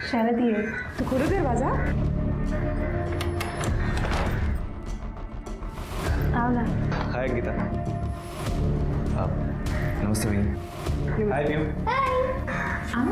शहनादी है तो खोलो दरवाजा। आओ ना। हाय अंकिता। नमस्ते भैया। हाय पीयू। आओ।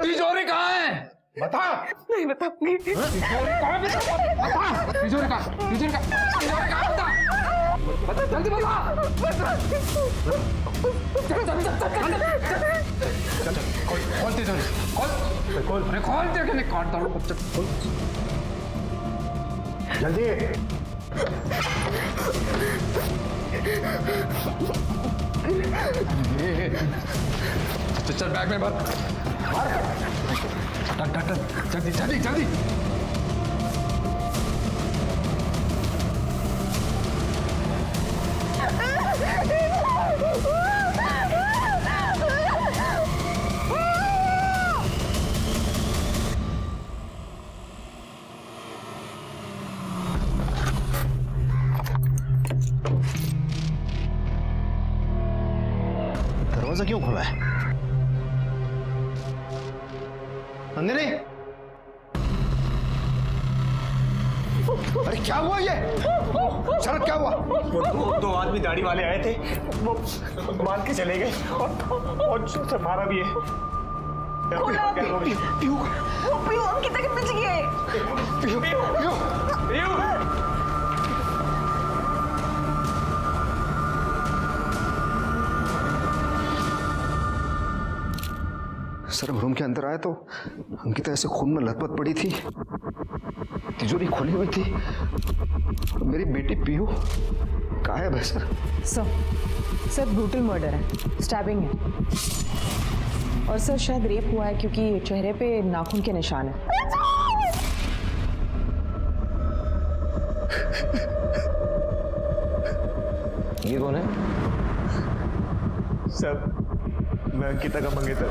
तिजोरी कहाँ है? बता। नहीं बताऊंगी। तिजोरी कहाँ है? बता। तिजोरी कहाँ? तिजोरी कहाँ? तिजोरी कहाँ? बता। बता जल्दी बता। चल खोल तिजोरी। खोल। अरे खोल दे के काट दो। खोल। जल्दी। चल बैग में भर। जल्दी जल्दी जल्दी। दरवाजा क्यों खुला है? अंधेरे। अरे क्या हुआ ये? शरद क्या हुआ? वो दो आदमी दाढ़ी वाले आए थे, वो मार के चले गए और से मारा भी है। पीयू अंकिता के पीछे गए। सर रूम के अंदर आया तो अंकिता ऐसे खून में लथपथ पड़ी थी, तिजोरी खुली हुई थी। मेरी बेटी पीयू गायब है सर। सर ब्रूटल मर्डर है, स्टैबिंग है और सर शायद रेप हुआ है क्योंकि चेहरे पे नाखून के निशान है। ये कौन है? सर मैं अंकिता का मंगेतर।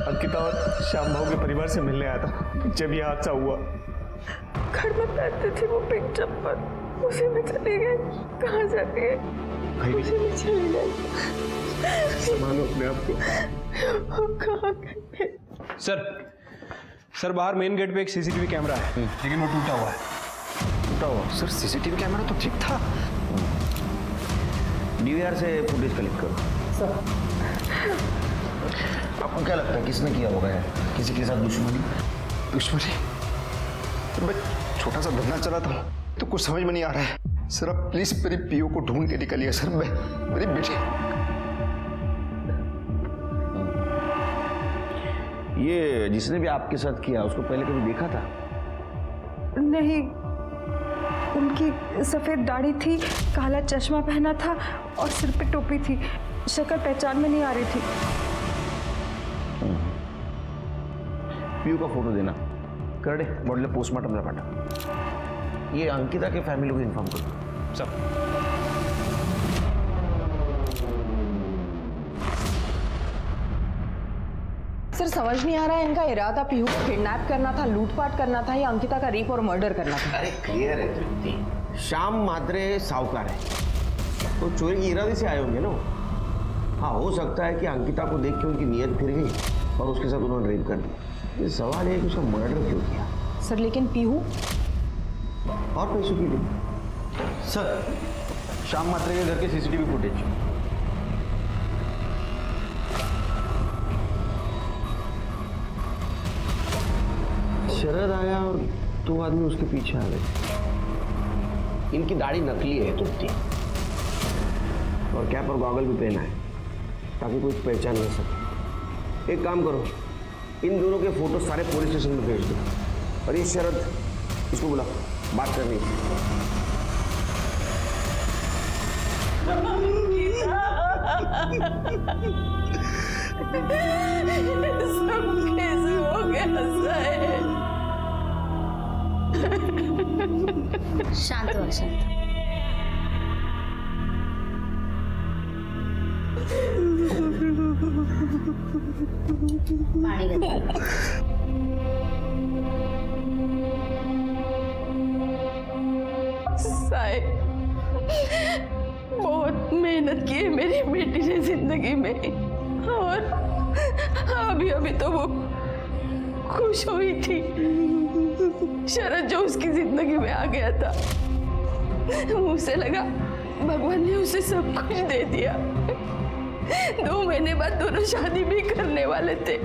अंकिता और श्याम भाव के परिवार से मिलने आया था जब ये हादसा हुआ। घर में पहनते थे वो पिंक चप्पल, उसी में चले गए। कहाँ जाते हैं? उसी में चले गए। संभालो अपने आप को। कहाँ गए? सर बाहर मेन गेट पे एक सीसीटीवी कैमरा है, लेकिन वो टूटा हुआ है। टूटा हुआ? सर सीसीटीवी कैमरा तो ठीक था। डीवीआर से फुटेज कलेक्ट करो। आपको क्या लगता है किसने किया होगा? किसी के साथ दुश्मनी? तो मैं छोटा सा धंधा चलाता हूँ तो कुछ समझ में नहीं आ रहा है सर। आप प्लीज मेरी पीयू को ढूंढ के निकलिए सर। मैं मेरी बेटी। ये जिसने भी आपके साथ किया उसको पहले कभी देखा था? नहीं, उनकी सफेद दाढ़ी थी, काला चश्मा पहना था और सिर पे टोपी थी। शक्ल पहचान में नहीं आ रही थी। पीयू का फोटो देना, कर दे बॉडी पोस्टमार्टम में पाठा। ये अंकिता के फैमिली को इन्फॉर्म करो सब। सर समझ नहीं आ रहा है इनका इरादा पीयू को किडनैप करना था, लूटपाट करना था या अंकिता का रेप और मर्डर करना था। अरे क्लियर है तृप्ति, श्याम मात्रे साहूकार है तो चोरी के इरादे से आए होंगे ना। हाँ हो सकता है कि अंकिता को देख के उनकी नीयत फिर गई और उसके साथ उन्होंने रेप कर दिया। ये सवाल है कि उसका मर्डर क्यों किया? सर लेकिन पीयू और पैसों की भी। सर श्याम मात्रे के घर के सीसीटीवी फुटेज। शरद आया और दो आदमी उसके पीछे आ गए। इनकी दाढ़ी नकली है तृप्ति, और कैप और गॉगल भी पहना है ताकि कोई पहचान न सके। एक काम करो, इन दोनों के फोटो सारे पुलिस स्टेशन में भेज दो और ये शरद इसको बुला, बात करनी है। सब कैसे हो गया साहेब? शांत हो शांत। पानी गंदा। साहेब बहुत मेहनत की है मेरी बेटी ने जिंदगी में, और अभी अभी तो वो खुश हुई थी। शरद जो उसकी जिंदगी में आ गया था, उसे लगा भगवान ने उसे सब कुछ दे दिया। 2 महीने बाद दोनों शादी भी करने वाले थे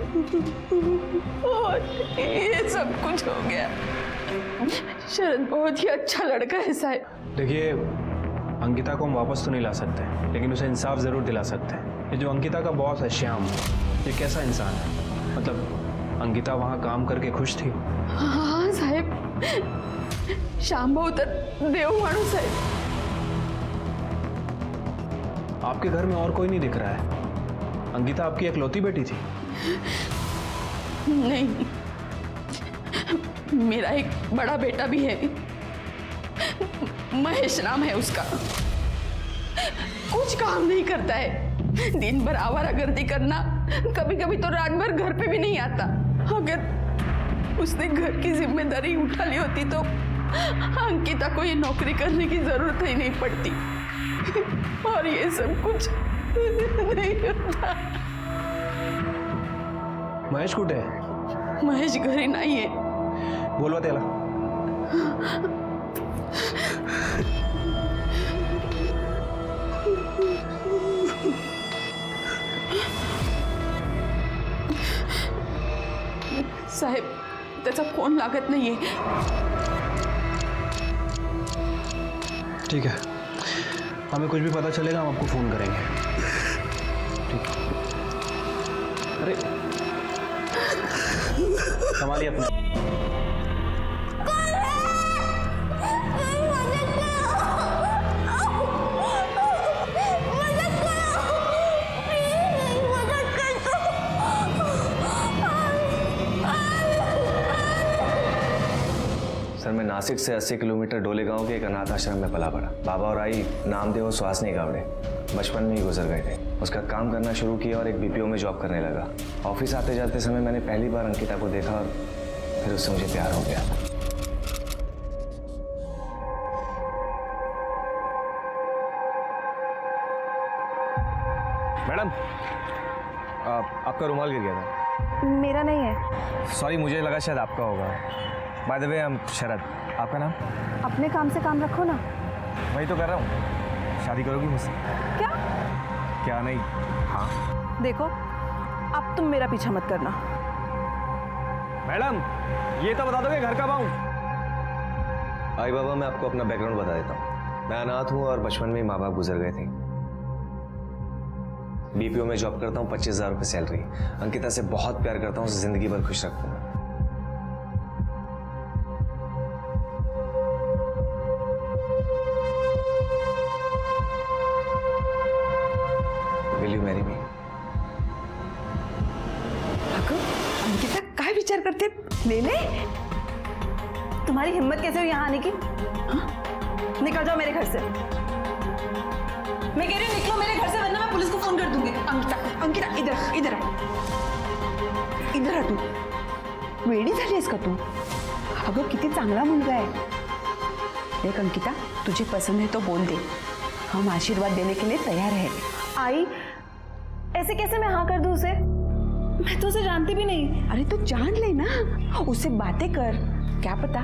और ये सब कुछ हो गया। शरद बहुत ही अच्छा लड़का है साहब। देखिए, अंकिता को हम वापस तो नहीं ला सकते, लेकिन उसे इंसाफ ज़रूर दिला सकते हैं। ये जो अंकिता का बॉस है श्याम, ये कैसा इंसान है? मतलब अंकिता वहाँ काम करके खुश थी? हाँ साहेब, श्याम बहुत देव माणूस है। आपके घर में और कोई नहीं दिख रहा है। अंकिता आपकी इकलौती बेटी थी? नहीं, मेरा एक बड़ा बेटा भी है, महेश नाम है उसका। कुछ काम नहीं करता है, दिन भर आवारागर्दी करना, कभी कभी तो रात भर घर पे भी नहीं आता। अगर उसने घर की जिम्मेदारी उठा ली होती तो अंकिता को ये नौकरी करने की जरूरत ही नहीं पड़ती और ये सब कुछ नहीं होता। महेश कुठे आहे? महेश घरी नहीं है। बोलवा त्याला। साहेब, त्याचा फोन लागत नाहीये। ठीक है, हमें कुछ भी पता चलेगा हम आपको फ़ोन करेंगे। ठीक। अरे संभालिए अपने। सर, मैं नासिक से 80 किलोमीटर डोले गांव के एक अनाथ आश्रम में पला पड़ा। बाबा और आई नामदेव और सुहासनी गावड़े बचपन में ही गुजर गए थे। उसका काम करना शुरू किया और एक बीपीओ में जॉब करने लगा। ऑफिस आते जाते समय मैंने पहली बार अंकिता को देखा और फिर उससे मुझे प्यार हो गया। मैडम, आपका रुमाल गिर गया था। मेरा नहीं है। सॉरी, मुझे लगा शायद आपका होगा। By the way, I am Sharad. आपका नाम? अपने काम से काम रखो ना। वही तो कर रहा हूँ। शादी करोगी मुझसे? क्या? क्या नहीं? हाँ। देखो, अब तुम मेरा पीछा मत करना। मैडम, ये तो बता दो कि घर कब आऊँ? आई बाबा, मैं आपको अपना बैकग्राउंड बता देता हूँ। मैं अनाथ हूँ और बचपन में ही माँ बाप गुजर गए थे। बीपीओ में जॉब करता हूँ, 25,000 रुपये सैलरी। अंकिता से बहुत प्यार करता हूँ, उसे जिंदगी भर खुश रखूंगा। Will you marry me? Ankita काय विचार करते? ले ले। तुम्हारी हिम्मत कैसे हुई यहाँ आने की? हाँ? निकल जाओ मेरे घर से। मैं कह रही हूँ निकलो मेरे घर से, वरना मैं पुलिस को फोन कर दूंगी। अंकिता, अंकिता इधर इधर आ, इधर आ। तू वेडी झालीस का तू? अगं किती चांगला मुलगा आहे। देख अंकिता, तुझे पसंद है तो बोल दे, हम आशीर्वाद देने के लिए तैयार हैं। आई, ऐसे कैसे मैं हाँ कर दूं उसे? मैं तो उसे जानती भी नहीं। अरे तो जान ले ना, उससे बातें कर, क्या पता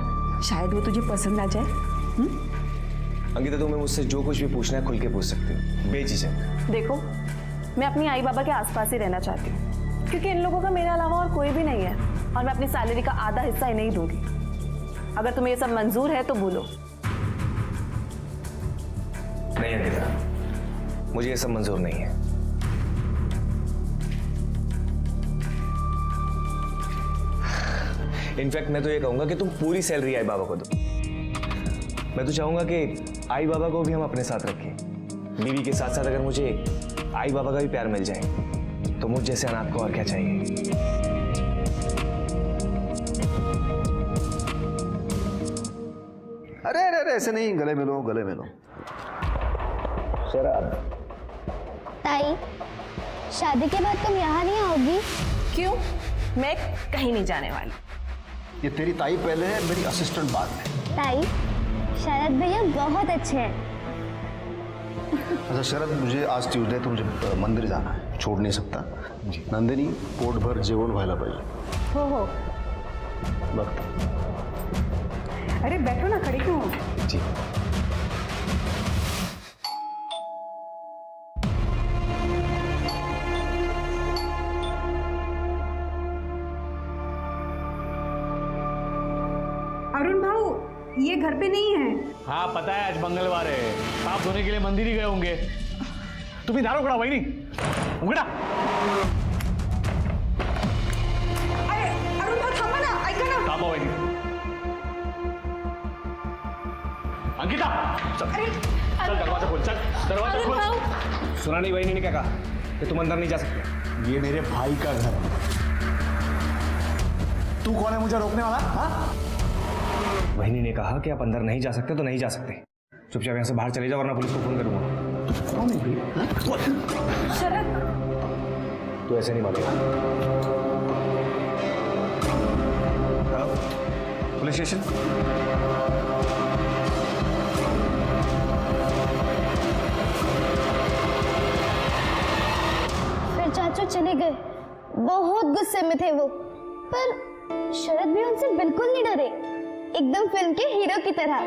शायद वो तुझे पसंद आ जाए। अंकिता, तुम्हें मुझसे जो कुछ भी पूछना है खुल के पूछ सकती हो, बेझिझक। देखो, मैं अपनी आई बाबा के आसपास ही रहना चाहती हूँ, क्योंकि इन लोगों का मेरे अलावा और कोई भी नहीं है, और मैं अपनी सैलरी का आधा हिस्सा इन्हें ही दूंगी। अगर तुम्हें ये सब मंजूर है तो बोलो। नहीं अंकिता, मुझे ये सब मंजूर नहीं है। इनफैक्ट मैं तो ये कहूंगा कि तुम पूरी सैलरी आई बाबा को दो। मैं तो चाहूंगा कि आई बाबा को भी हम अपने साथ रखें। बीवी के साथ साथ अगर मुझे आई बाबा का भी प्यार मिल जाए तो मुझ जैसे अनाथ को और क्या चाहिए। अरे अरे अरे ऐसे नहीं, गले मिलो गले मिलो। शराब। ताई, शादी के बाद तुम यहाँ नहीं आओगी? क्यों? मैं कहीं नहीं जाने वाली। ये तेरी ताई पहले है, मेरी असिस्टेंट बाद में। ताई, शरद भैया बहुत अच्छे हैं। अच्छा शरद, मुझे आज ट्यूसडे तो मुझे मंदिर जाना है, छोड़ नहीं सकता। नंदिनी, पोट भर जेवण व्हायला पाहिजे। हो वक्त। अरे बैठो ना, खड़े क्यों हो? जी। अरुण भाऊ, ये घर पे नहीं है। हाँ पता है, आज मंगलवार है, साफ धोने के लिए मंदिर ही गए होंगे। तुम्ही दार उघडा वहिनी, उघडा। अरे अरुण भाऊ थांबा ना, ऐका ना। थांबा वहिनी। अंकिता चल, चल दरवाजा खोल, चल दरवाजा खोल। सुना नहीं बहनी ने क्या कहा कि तुम अंदर नहीं जा सकते? ये मेरे भाई का घर है। तू कौन है मुझे रोकने वाला? हाँ? बहनी ने कहा कि आप अंदर नहीं जा सकते तो नहीं जा सकते। चुपचाप यहाँ से बाहर चले जाओ वरना पुलिस को फोन करूंगा। कौन है भाई? शरद, तो ऐसे नहीं मानेगा। Hello, police station. फिर चाचू चले गए। बहुत गुस्से में थे वो, पर शरद भी उनसे बिल्कुल नहीं डरे, एकदम फिल्म के हीरो की तरह।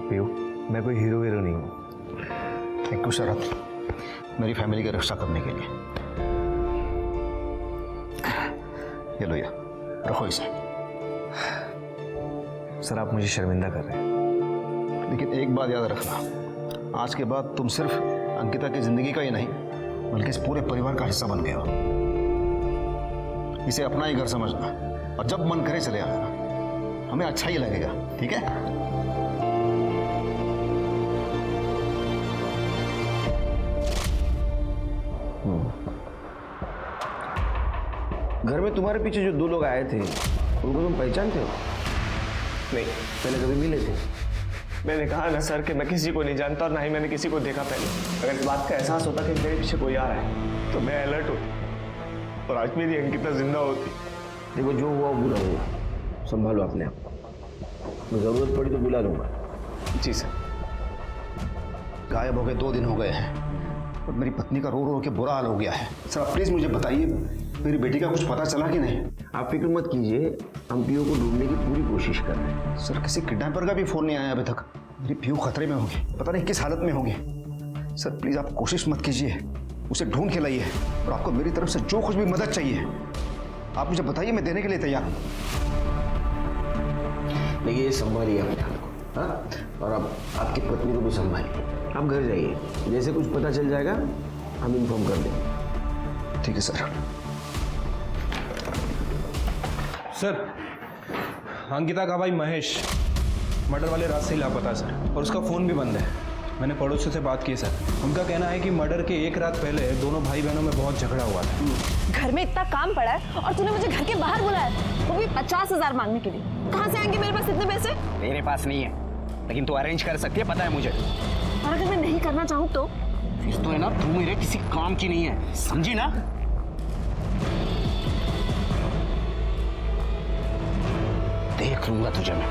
पीयू, मैं कोई हीरो नहीं हूँ। एक शरद, मेरी फैमिली की रक्षा करने के लिए ये लो, या रखो इसे। सर आप मुझे शर्मिंदा कर रहे हैं। लेकिन एक बात याद रखना, आज के बाद तुम सिर्फ अंकिता की जिंदगी का ही नहीं बल्कि इस पूरे परिवार का हिस्सा बन गए हो। इसे अपना ही घर समझना और जब मन करे चले आना, हमें अच्छा ही लगेगा, ठीक है? घर में तुम्हारे पीछे जो दो लोग आए थे उनको तुम पहचानते हो? नहीं, पहले कभी मिले थे? मैंने कहा ना सर कि मैं किसी को नहीं जानता और ना ही मैंने किसी को देखा पहले। अगर इस बात का एहसास होता कि मेरे पीछे कोई आ रहा है तो मैं अलर्ट होती और आज मेरी अंकिता जिंदा होती। देखो, जो हुआ वो बुरा हुआ, संभालो अपने आप को। जरूरत पड़ी तो बुला लूंगा। जी सर। गायब हो गए 2 दिन हो गए हैं और मेरी पत्नी का रो रो के बुरा हाल हो गया है। सर आप प्लीज मुझे बताइए, मेरी बेटी का कुछ पता चला कि नहीं? आप फिक्र मत कीजिए, हम पीयू को ढूंढने की पूरी कोशिश कर रहे हैं। सर किसी किडनैपर का भी फोन नहीं आया अभी तक। मेरी पीयू खतरे में होगी, पता नहीं किस हालत में होगी। सर प्लीज आप कोशिश मत कीजिए, उसे ढूंढ के लाइए और आपको मेरी तरफ से जो कुछ भी मदद चाहिए आप मुझे बताइए, मैं देने के लिए तैयार हूँ। देखिए, संभालिए अपने आप को, हाँ? और अब आपकी पत्नी को भी संभालिए। आप घर जाइए, जैसे कुछ पता चल जाएगा हम इन्फॉर्म कर देंगे। ठीक है सर। सर, अंकिता का भाई महेश मर्डर वाले रात से ही लापता सर, और उसका फ़ोन भी बंद है। मैंने पड़ोसियों से बात की सर, उनका कहना है कि मर्डर के 1 रात पहले दोनों भाई बहनों में बहुत झगड़ा हुआ था। घर में इतना काम पड़ा है और तूने मुझे घर के बाहर बुलाया, वो भी 50,000 मांगने के लिए। कहाँ से आएंगे मेरे पास इतने पैसे? तेरे पास नहीं है, लेकिन तू अरेंज कर सकती है, पता है मुझे। और अगर मैं नहीं करना चाहूँ तो? फिर तो है ना, तू मेरे किसी काम की नहीं है, समझी ना? देख लूंगा तुझे मैं।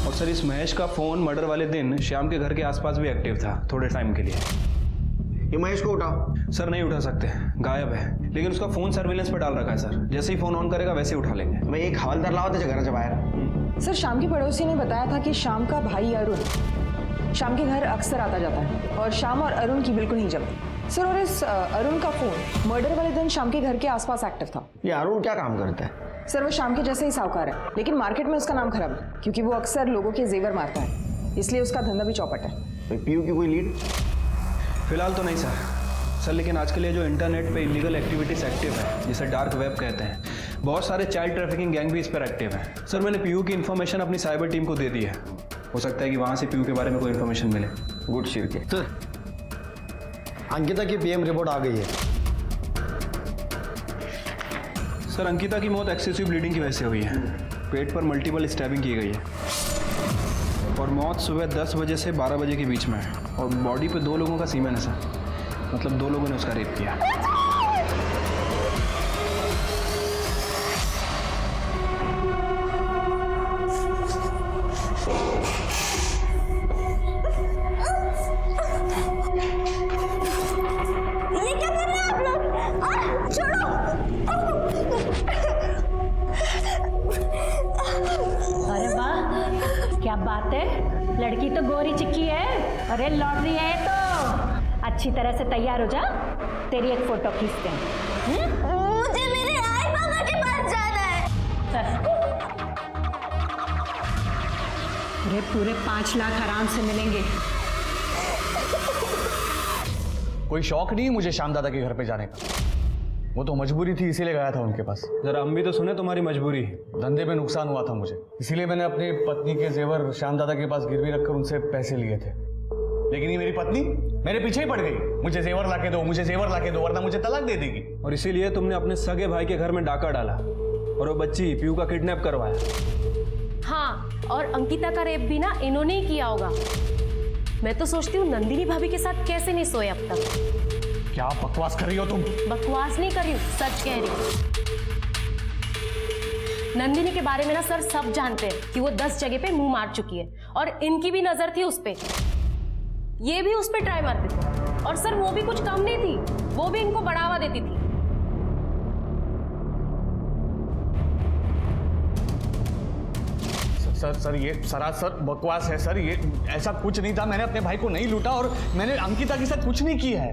और सर इस महेश का फ़ोन मर्डर वाले दिन श्याम के घर के आसपास भी एक्टिव था थोड़े टाइम के लिए। ये महेश को उठाओ। सर नहीं उठा सकते, गायब है, लेकिन उसका फ़ोन सर्विलेंस पर डाल रखा है सर। जैसे ही फ़ोन ऑन करेगा वैसे ही उठा लेंगे। मैं एक हवलदार लाओ थे घर से बाहर। सर, शाम के पड़ोसी ने बताया था कि शाम का भाई अरुण शाम के घर अक्सर आता जाता है और शाम और अरुण की बिल्कुल नहीं जमती सर। और इस अरुण का फोन मर्डर वाले दिन शाम के घर के आसपास एक्टिव था। ये अरुण क्या काम करता है? सर वो शाम के जैसे ही साहूकार है, लेकिन मार्केट में उसका नाम खराब है क्योंकि वो अक्सर लोगों के जेवर मारता है, इसलिए उसका धंधा भी चौपट है। पीयू की कोई लीड? फिलहाल तो नहीं सर, लेकिन आज के लिए जो इंटरनेट पे इलीगल एक्टिविटीज एक्टिव है, जिसे डार्क वेब कहते हैं, बहुत सारे चाइल्ड ट्रैफिकिंग गैंग भी इस पर एक्टिव है। सर मैंने पीयू की इन्फॉर्मेशन अपनी साइबर टीम को दे दी है, हो सकता है कि वहाँ से पीयू के बारे में कोई इन्फॉर्मेशन मिले। गुड शिरके। सर अंकिता की पीएम रिपोर्ट आ गई है। सर अंकिता की मौत एक्सेसिव ब्लीडिंग की वजह से हुई है। पेट पर मल्टीपल स्टैबिंग की गई है और मौत सुबह 10 बजे से 12 बजे के बीच में है और बॉडी पे 2 लोगों का सीमेन है सर, मतलब 2 लोगों ने उसका रेप किया। ये क्या कर रहे हैं आप लोग? छोड़ो। अरे वाह, क्या बात है, लड़की तो गोरी चिक्की है। अरे लॉटरी है तो अच्छी तरह से तैयार हो जा, तेरी एक फोटो खींचते हैं। मुझे मेरे आई मामा के पास जाना है। पूरे 5 लाख आराम से मिलेंगे। कोई शौक नहीं मुझे श्याम दादा के घर पे जाने का, वो तो मजबूरी थी इसीलिए गया था उनके पास। जरा हम भी तो सुने तुम्हारी मजबूरी। धंधे में नुकसान हुआ था मुझे, इसीलिए मैंने अपनी पत्नी के जेवर श्याम दादा के पास गिरवी रखकर उनसे पैसे लिए थे। लेकिन ये मेरी पत्नी मेरे पीछे ही पड़ गई, मुझे जेवर लाके दो, मुझे जेवर लाके दो, वरना मुझे तलाक दे देगी। और इसीलिए तुमने अपने सगे भाई के घर में डाका डाला और वो बच्ची पीयू का किडनैप करवाया। हाँ, और अंकिता का रेप भी ना इन्होंने ही किया होगा। मैं तो सोचती हूँ नंदिनी भाभी के साथ कैसे नहीं सोए अब तक। क्या बकवास कर रही हो तुम? बकवास नहीं कर रही हूँ, सच कह रही हूँ। नंदिनी के बारे में ना सर सब जानते हैं कि वो 10 जगह पे मुंह मार चुकी है और इनकी भी नजर थी उस पे। ये भी उस पे ट्राई मारते थे और सर वो भी कुछ कम नहीं थी, वो भी इनको बढ़ावा देती थी। सर ये सरासर बकवास है सर, ये ऐसा कुछ नहीं था। मैंने अपने भाई को नहीं लूटा और मैंने अंकिता के साथ कुछ नहीं किया है।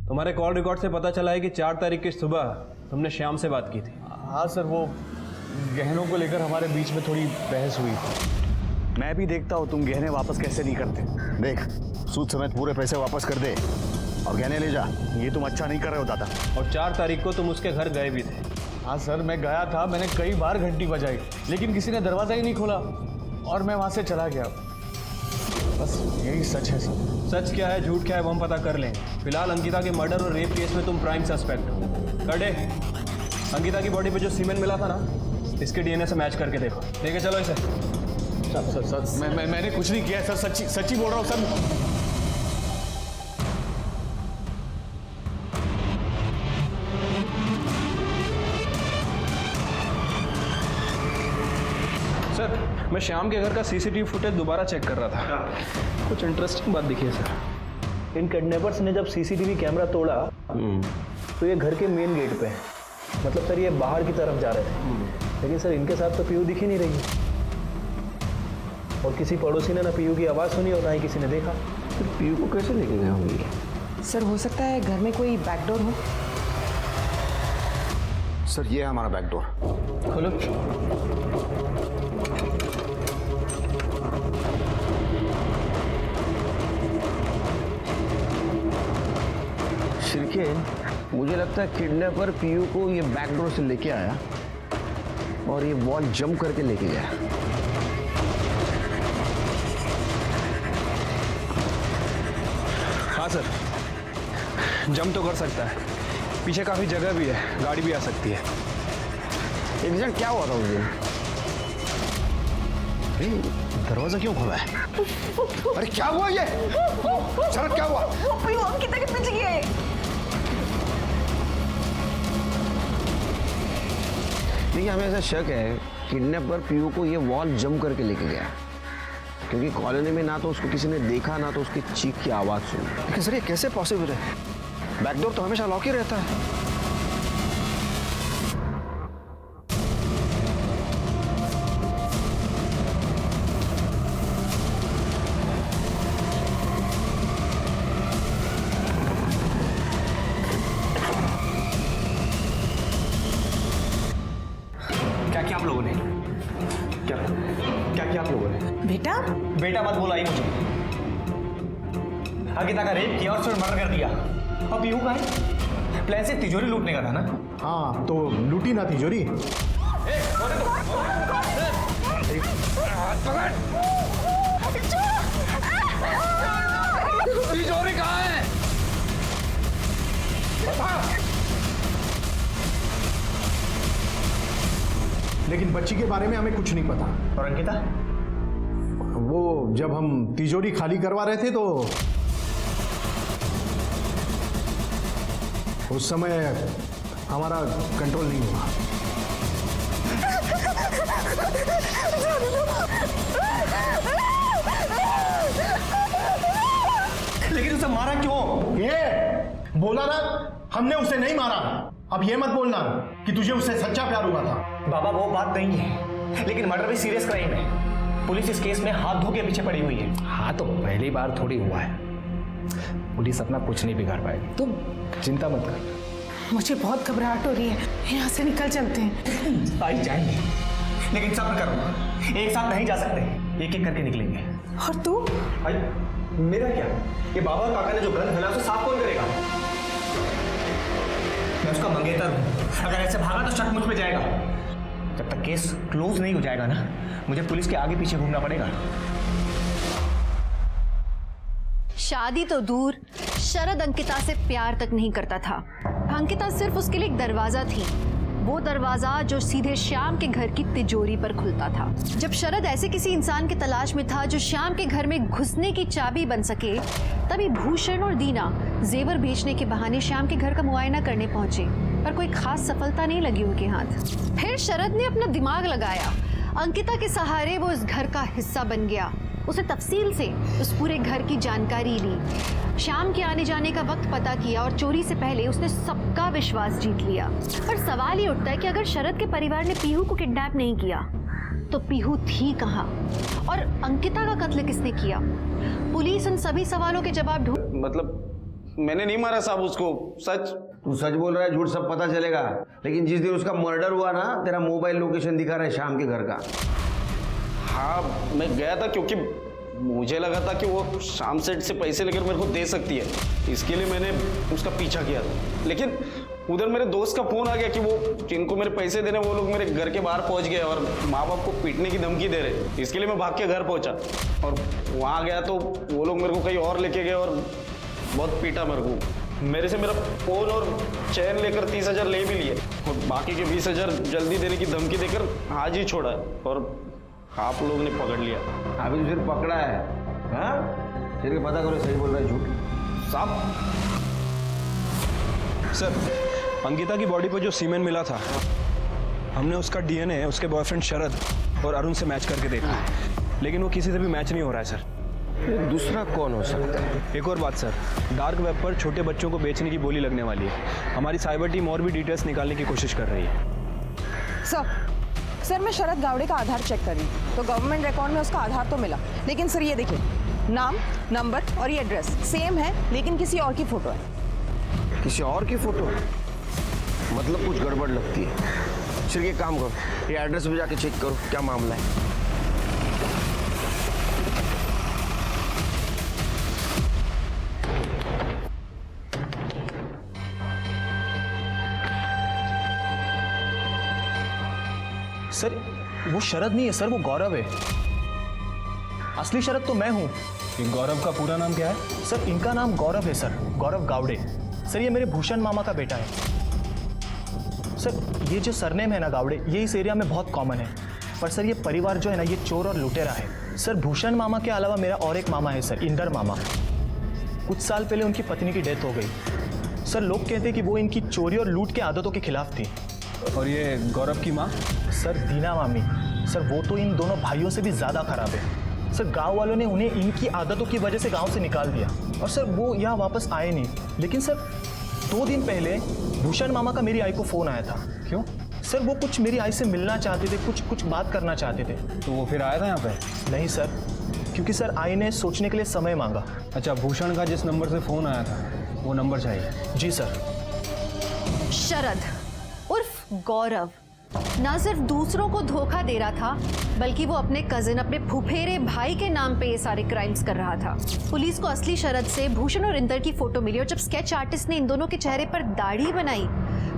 तुम्हारे कॉल रिकॉर्ड से पता चला है कि 4 तारीख की सुबह तुमने श्याम से बात की थी। हाँ सर, वो गहनों को लेकर हमारे बीच में थोड़ी बहस हुई थी। मैं भी देखता हूँ तुम गहने वापस कैसे नहीं करते। देख, सूद समेत पूरे पैसे वापस कर दे और गहने ले जा। ये तुम अच्छा नहीं कर रहे हो दादा। और 4 तारीख को तुम उसके घर गए भी थे। हाँ सर, मैं गया था, मैंने कई बार घंटी बजाई लेकिन किसी ने दरवाजा ही नहीं खोला और मैं वहाँ से चला गया। बस यही सच है सर। सच क्या है झूठ क्या है वो हम पता कर लेंगे। फिलहाल अंकिता के मर्डर और रेप केस में तुम प्राइम सस्पेक्ट हो। कड़े, अंकिता की बॉडी पे जो सीमेन मिला था ना, इसके डीएनए से मैच करके देखो। लेके चलो इसे। सर मैंने कुछ नहीं किया सर, सच्ची बोल रहा हूँ सर। सर मैं श्याम के घर का सीसीटीवी फुटेज दोबारा चेक कर रहा था। कुछ इंटरेस्टिंग बात दिखी है सर। इन किडनैपर्स ने जब सीसीटीवी कैमरा तोड़ा तो ये घर के मेन गेट पे है, मतलब सर ये बाहर की तरफ जा रहे थे। लेकिन सर इनके साथ तो पीयू दिख ही नहीं रही और किसी पड़ोसी ने ना पीयू की आवाज़ सुनी और ना ही किसी ने देखा। फिर पीयू को कैसे लेके गए होंगे? सर हो सकता है घर में कोई बैकडोर हो। सर ये है हमारा बैकडोर। खोलो। शिरके, मुझे लगता है किडनैपर पीयू को ये बैकडोर से लेके आया और ये वॉल जंप करके लेके गया। हाँ सर, जंप तो कर सकता है, पीछे काफ़ी जगह भी है, गाड़ी भी आ सकती है। एग्जैक्ट क्या हुआ था उस दिन? दरवाजा क्यों खुला है? अरे क्या हुआ ये? शरद क्या हुआ? पीयू अंकिता के पीछे गया है। देखिए, हमें ऐसा शक है किडनैपर पीयू को ये वॉल जंप करके लेके गया, क्योंकि कॉलोनी में ना तो उसको किसी ने देखा ना तो उसकी चीख की आवाज सुनी। लेकिन सर ये कैसे पॉसिबल है? बैकडोर तो हमेशा लॉक ही रहता है। क्या किया आप लोगों ने? क्या किया आप लोगों ने? बेटा बेटा मत बुलाई मुझे। अंकिता का रेप किया और उसने मर्डर कर दिया। अब पीयू का है? प्लान से तिजोरी लूटने का था ना? हाँ तो लूटी ना तिजोरी। तिजोरी कहाँ है? लेकिन बच्ची के बारे में हमें कुछ नहीं पता। और अंकिता? वो जब हम तिजोरी खाली करवा रहे थे तो उस समय हमारा कंट्रोल नहीं हुआ। लेकिन उसे मारा क्यों? ये बोला ना, हमने उसे नहीं मारा। अब ये मत बोलना कि तुझे उससे सच्चा प्यार हुआ था। बाबा वो बात नहीं है, लेकिन मर्डर भी सीरियस क्राइम है। पुलिस इस केस में हाथ धो के पीछे पड़ी हुई है। हाँ तो पहली बार थोड़ी हुआ है, पुलिस अपना कुछ नहीं बिगाड़ पाएगी, तुम चिंता मत कर। मुझे बहुत घबराहट हो रही है, यहाँ से निकल चलते हैं। आई जाएंगे, लेकिन सब्र करो, एक साथ नहीं जा सकते, एक एक करके निकलेंगे। और तू? भाई मेरा क्या? ये बाबा और काका ने जो गंद फैला उसे साफ कौन करेगा? मैं उसका मंगेतर हूं, अगर ऐसे भागा तो शक मुझ पे जाएगा। जब तक केस क्लोज नहीं हो जाएगा ना, मुझे पुलिस के आगे पीछे घूमना पड़ेगा। शादी तो दूर, शरद अंकिता से प्यार तक नहीं करता था। अंकिता सिर्फ उसके लिए एक दरवाजा थी, वो दरवाजा जो सीधे श्याम के घर की तिजोरी पर खुलता था। जब शरद ऐसे किसी इंसान की तलाश में था जो श्याम के घर में घुसने की चाबी बन सके, तभी भूषण और दीना जेवर बेचने के बहाने श्याम के घर का मुआयना करने पहुंचे, पर कोई खास सफलता नहीं लगी उनके हाथ। फिर शरद ने अपना दिमाग लगाया, अंकिता के सहारे वो इस घर का हिस्सा बन गया। उसने तफसील से उस पूरे घर की जानकारी ली, शाम के आने जाने का वक्त पता किया और चोरी से पहले उसने सबका विश्वास जीत लिया। पर सवाल ये उठता है कि अगर शरद के परिवार ने पीहू को किडनैप नहीं किया तो पीहू थी कहाँ और अंकिता का कत्ल किसने किया? पुलिस उन सभी सवालों के जवाब ढूंढ। मतलब मैंने नहीं मारा साहब उसको, सच। तू सच बोल रहा है, झूठ सब पता चलेगा। लेकिन जिस दिन उसका मर्डर हुआ ना, तेरा मोबाइल लोकेशन दिखा रहा है शाम के घर का। हाँ मैं गया था क्योंकि मुझे लगा था कि वो शाम सेठ से पैसे लेकर मेरे को दे सकती है, इसके लिए मैंने उसका पीछा किया था। लेकिन उधर मेरे दोस्त का फोन आ गया कि वो जिनको मेरे पैसे देने वो लोग मेरे घर के बाहर पहुंच गए और माँ बाप को पीटने की धमकी दे रहे। इसके लिए मैं भाग के घर पहुंचा और वहाँ गया तो वो लोग मेरे को कहीं और लेके गए और बहुत पीटा मेरे को। मेरे से मेरा फोन और चैन लेकर 30,000 ले भी लिए और बाकी के 20,000 जल्दी देने की धमकी देकर आज ही छोड़ा और आप लोग ने पकड़ लिया। अभी तो सिर्फ पकड़ा है, हाँ? फिर पता करो सही बोल रहा है झूठ। साहब सर, अंकिता की बॉडी पर जो सीमेंट मिला था, हमने उसका डीएनए उसके बॉयफ्रेंड शरद और अरुण से मैच करके देखा, लेकिन वो किसी से भी मैच नहीं हो रहा है सर। दूसरा कौन हो सकता है? एक और बात सर, डार्क वेब पर छोटे बच्चों को बेचने की बोली लगने वाली है। हमारी साइबर टीम और भी डिटेल्स निकालने की कोशिश कर रही है। सर मैं शरद गावड़े का आधार चेक कर रही हूँ, तो गवर्नमेंट रिकॉर्ड में उसका आधार तो मिला, लेकिन सर ये देखिए, नाम, नंबर और ये एड्रेस सेम है, लेकिन किसी और की फोटो है। किसी और की फोटो? मतलब कुछ गड़बड़ लगती है। सिर्फ ये काम करो, ये एड्रेस पे जाके चेक करो क्या मामला है। सर वो शरद नहीं है सर, वो गौरव है। असली शरद तो मैं हूँ। गौरव का पूरा नाम क्या है? सर इनका नाम गौरव है सर, गौरव गावड़े। सर ये मेरे भूषण मामा का बेटा है। सर ये जो सरनेम है ना गावड़े, ये इस एरिया में बहुत कॉमन है, पर सर ये परिवार जो है ना, ये चोर और लुटेरा है। सर भूषण मामा के अलावा मेरा और एक मामा है सर, इंदर मामा। कुछ साल पहले उनकी पत्नी की डेथ हो गई। सर लोग कहते हैं कि वो इनकी चोरी और लूट के आदतों के खिलाफ थी। और ये गौरव की माँ? सर दीना मामी। सर वो तो इन दोनों भाइयों से भी ज़्यादा खराब है। सर गांव वालों ने उन्हें इनकी आदतों की वजह से गांव से निकाल दिया और सर वो यहाँ वापस आए नहीं। लेकिन सर 2 दिन पहले भूषण मामा का मेरी आई को फ़ोन आया था। क्यों? सर वो कुछ मेरी आई से मिलना चाहते थे, कुछ बात करना चाहते थे। तो वो फिर आया था यहाँ पे? नहीं सर, क्योंकि सर आई ने सोचने के लिए समय मांगा। अच्छा, भूषण का जिस नंबर से फ़ोन आया था वो नंबर चाहिए? जी सर। शरद उर्फ गौरव ना सिर्फ दूसरों को धोखा दे रहा था, बल्कि वो अपने कजिन, अपने फुफेरे भाई के नाम पे ये सारे क्राइम्स कर रहा था। पुलिस को असली शरद से भूषण और इंदर की फोटो मिली और जब स्केच आर्टिस्ट ने इन दोनों के चेहरे पर दाढ़ी बनाई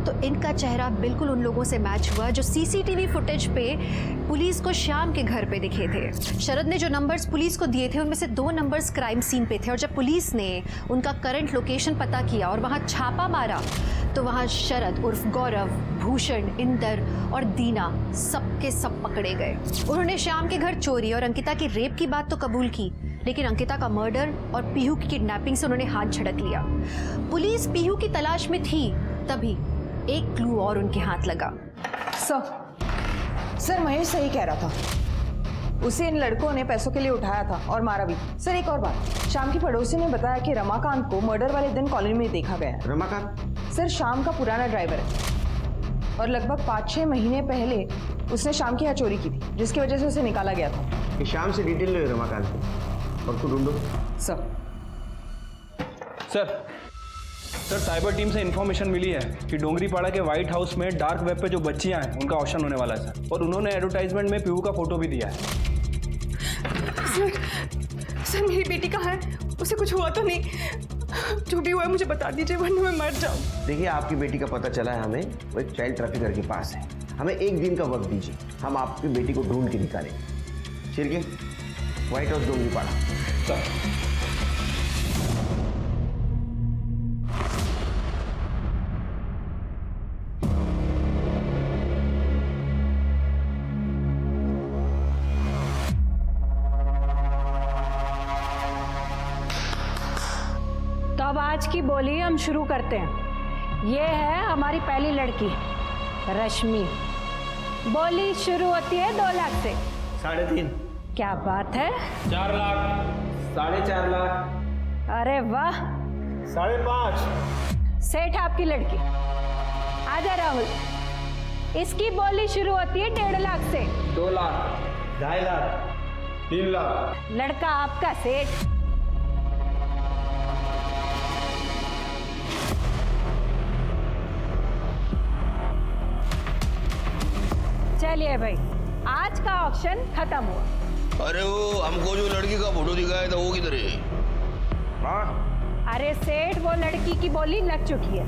तो इनका चेहरा बिल्कुल उन लोगों से मैच हुआ जो सीसीटीवी फुटेज पे पुलिस को शाम के घर पे दिखे थे। शरद ने जो नंबर्स पुलिस को दिए थे उनमें से 2 नंबर्स क्राइम सीन पे थे, और जब पुलिस ने उनका करंट लोकेशन पता किया और वहाँ छापा मारा तो वहाँ शरद उर्फ गौरव, भूषण, इंदर और दीना सबके सब पकड़े गए। उन्होंने श्याम के घर चोरी और अंकिता की रेप की बात तो कबूल की, लेकिन अंकिता का मर्डर और पीहू की किडनैपिंग से उन्होंने हाथ झटक लिया। पुलिस पीहू की तलाश में थी, तभी एक क्लू और उनके हाथ लगा। सर महेश सही कह रहा था, उसे इन लड़कों ने पैसों के लिए उठाया था और मारा भी। सर एक और बात, शाम की पड़ोसी ने बताया कि रमाकांत को मर्डर वाले दिन कॉलोनी में देखा गया है। रमाकांत? सर शाम का पुराना ड्राइवर है और लगभग 5-6 महीने पहले उसने शाम की यहाँ चोरी की थी, जिसकी वजह से उसे निकाला गया था। कि शाम से डिटेल ले रमाकांत की और तू ढूंढो। सर साइबर टीम से इन्फॉर्मेशन मिली है कि डोंगरीपाड़ा के व्हाइट हाउस में डार्क वेब पे जो बच्चियां हैं उनका ऑप्शन होने वाला है सर, और उन्होंने एडवर्टाइजमेंट में पीहू का फोटो भी दिया है। सर मेरी बेटी कहाँ है? उसे कुछ हुआ तो नहीं? जो भी हुआ है मुझे बता दीजिए, वरना मैं मर जाऊँ। देखिए आपकी बेटी का पता चला है हमें, वो एक चाइल्ड ट्रैफिकर के पास है। हमें 1 दिन का वक्त दीजिए, हम आपकी बेटी को ढूंढ के निकालेंगे। छिड़के व्हाइट हाउस डोंगरीपाड़ा। सर तो अब आज की बोली हम शुरू करते हैं। ये है हमारी पहली लड़की रश्मि। बोली शुरू होती है 2 लाख से। 3.5। क्या बात है? 4 लाख, 4.5 लाख। अरे वाह। 5.5। सेठ आपकी लड़की। आजा राहुल। इसकी बोली शुरू होती है 1.5 लाख से। 2 लाख, 2.5 लाख, 3 लाख। लड़का आपका सेठ। चलिए भाई, आज का ऑक्शन खत्म हुआ। अरे वो हमको जो लड़की का फोटो दिखाया था वो किधर है? हाँ? अरे सेठ, वो लड़की की बोली लग चुकी है।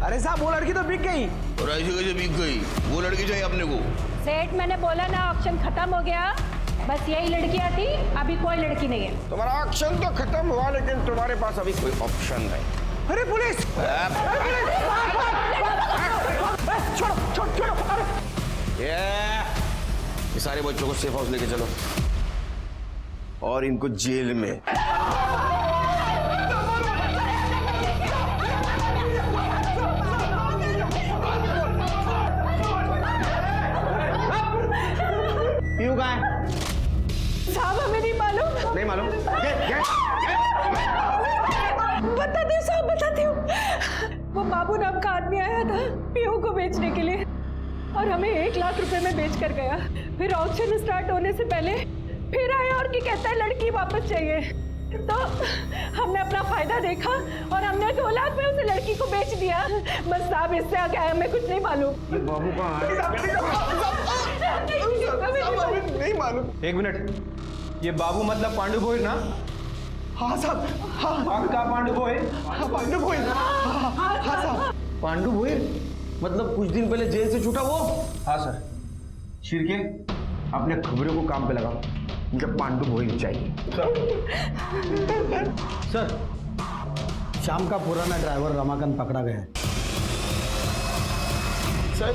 अरे साहब वो लड़की तो बिक गई। और ऐसे कैसे बिक गई? वो लड़की चाहिए अपने को। सेठ मैंने बोला ना, ऑक्शन खत्म हो गया। बस यही लड़कियां थी, अभी कोई लड़की नहीं है। तुम्हारा ऑक्शन तो खत्म हुआ, लेकिन तुम्हारे पास अभी कोई ऑप्शन नहीं। अरे पुलिस! छोड़ो छोड़ो छोड़ो। ये सारे बच्चों को सेफ हाउस लेके चलो और इनको जेल में। पीहू कहाँ है? साहब हमें नहीं मालूम। नहीं मालूम? बताती हूँ साहब, बताती हूँ। वो बाबू नाम का आदमी आया था पीहू को बेचने के लिए और हमें 1 लाख रुपए में बेच कर गया। फिर ऑक्शन स्टार्ट होने से पहले फिर आया और क्या कहता है लड़की वापस चाहिए। तो हमने अपना फायदा देखा और हमने 2 लाख में उसे लड़की को बेच दिया। बस साहब इससे आगे हमें कुछ नहीं मालूम। ये बाबू कहाँ है? नहीं मालूम। 1 मिनट, ये बाबू मतलब पांडु भोईर ना? हाँ साहब, हाँ। पक्का पांडु भोईर? हाँ पांडु भोईर। हाँ साहब। पांडु भोईर मतलब कुछ दिन पहले जेल से छूटा वो? हाँ सर। शिरके अपने खबरों को काम पे लगाओ, मुझे पांडु भोईर चाहिए। सर शाम का पुराना ड्राइवर रमाकांत पकड़ा गया है। सर